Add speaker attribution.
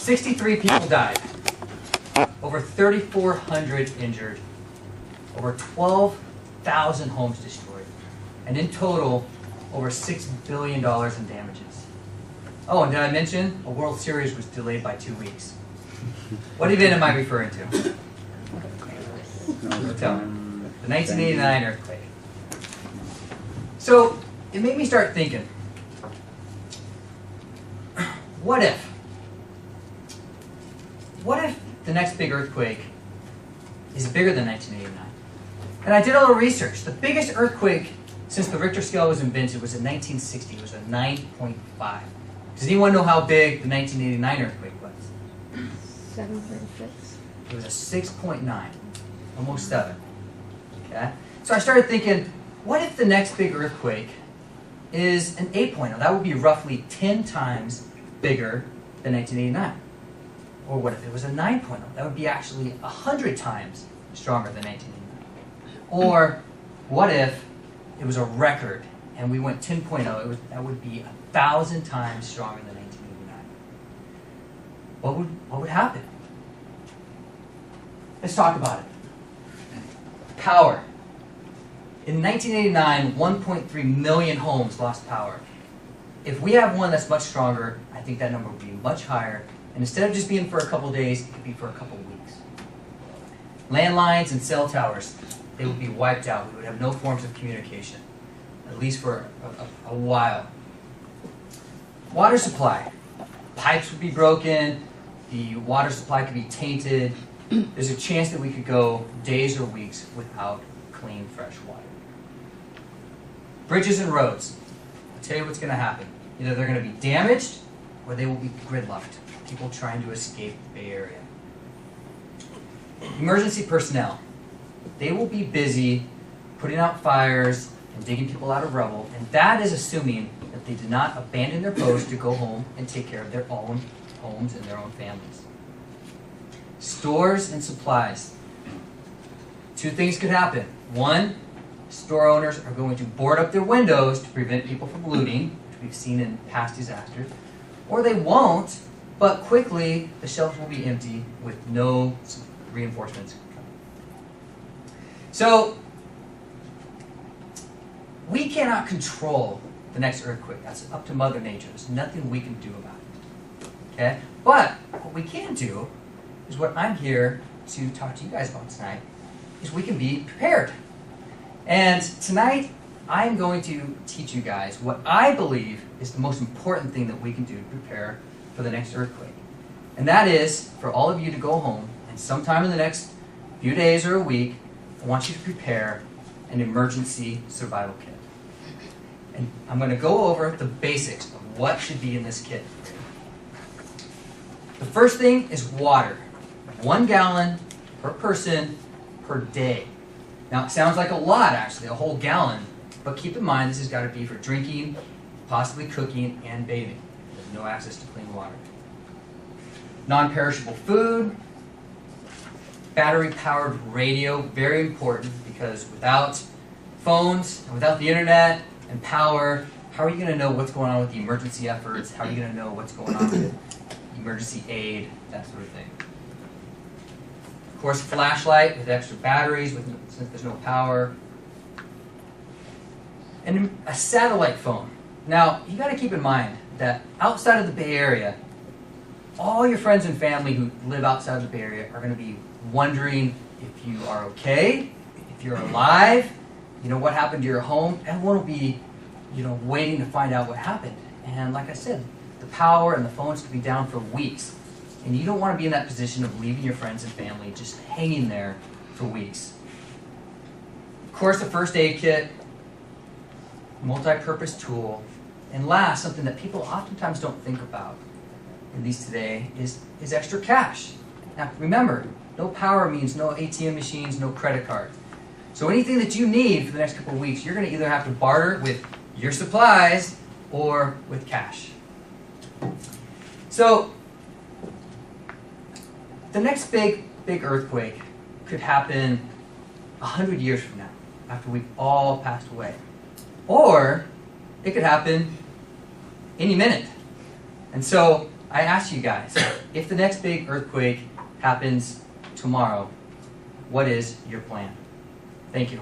Speaker 1: 63 people died, over 3,400 injured, over 12,000 homes destroyed, and in total, over $6 billion in damages. Oh, and did I mention a World Series was delayed by 2 weeks? What event am I referring to? Tell me. The 1989 earthquake. So it made me start thinking, what if the next big earthquake is bigger than 1989? And I did a little research. The biggest earthquake since the Richter scale was invented was in 1960. It was a 9.5. Does anyone know how big the 1989 earthquake was?
Speaker 2: 7.6.
Speaker 1: It was a 6.9, almost 7. Okay? So I started thinking, what if the next big earthquake is an 8.0? That would be roughly 10 times bigger than 1989. Or what if it was a 9.0? That would be actually 100 times stronger than 1989. Or what if it was a record and we went 10.0? That would be 1,000 times stronger than 1989. What would happen? Let's talk about it. Power. In 1989, 1.3 million homes lost power. If we have one that's much stronger, I think that number would be much higher. And instead of just being for a couple of days, it could be for a couple of weeks. Landlines and cell towers, they would be wiped out. We would have no forms of communication, at least for a while. Water supply. Pipes would be broken. The water supply could be tainted. There's a chance that we could go days or weeks without clean, fresh water. Bridges and roads. I'll tell you what's going to happen. Either they're going to be damaged or they will be gridlocked. People trying to escape the Bay Area. Emergency personnel. They will be busy putting out fires and digging people out of rubble, and that is assuming that they did not abandon their post to go home and take care of their own homes and their own families. Stores and supplies. Two things could happen. One, store owners are going to board up their windows to prevent people from looting, which we've seen in past disasters, or they won't, but quickly the shelves will be empty with no reinforcements coming. So, we cannot control the next earthquake. That's up to Mother Nature. There's nothing we can do about it. Okay? But what we can do is what I'm here to talk to you guys about tonight, is we can be prepared. And tonight, I'm going to teach you guys what I believe is the most important thing that we can do to prepare for the next earthquake. And that is for all of you to go home and sometime in the next few days or a week, I want you to prepare an emergency survival kit. And I'm going to go over the basics of what should be in this kit. The first thing is water. 1 gallon per person per day. Now, it sounds like a lot, actually, a whole gallon. But keep in mind, this has got to be for drinking, possibly cooking, and bathing. There's no access to clean water. Non-perishable food. Battery-powered radio, very important, because without phones, and without the internet and power, how are you going to know what's going on with the emergency efforts? How are you going to know what's going on with emergency aid, that sort of thing? Of course, a flashlight with extra batteries, since there's no power. And a satellite phone. Now, you got to keep in mind that outside of the Bay Area, all your friends and family who live outside of the Bay Area are going to be wondering if you are okay, if you're alive, what happened to your home. Everyone will be, waiting to find out what happened. And like I said, the power and the phones could be down for weeks. And you don't want to be in that position of leaving your friends and family just hanging there for weeks. Of course, a first aid kit, multi-purpose tool, and last, something that people oftentimes don't think about, at least today, is extra cash. Now, remember, no power means no ATM machines, no credit card. So anything that you need for the next couple of weeks, you're going to either have to barter with your supplies or with cash. So, the next big earthquake could happen 100 years from now, after we've all passed away. Or it could happen any minute. And so I asked you guys, if the next big earthquake happens tomorrow, what is your plan? Thank you.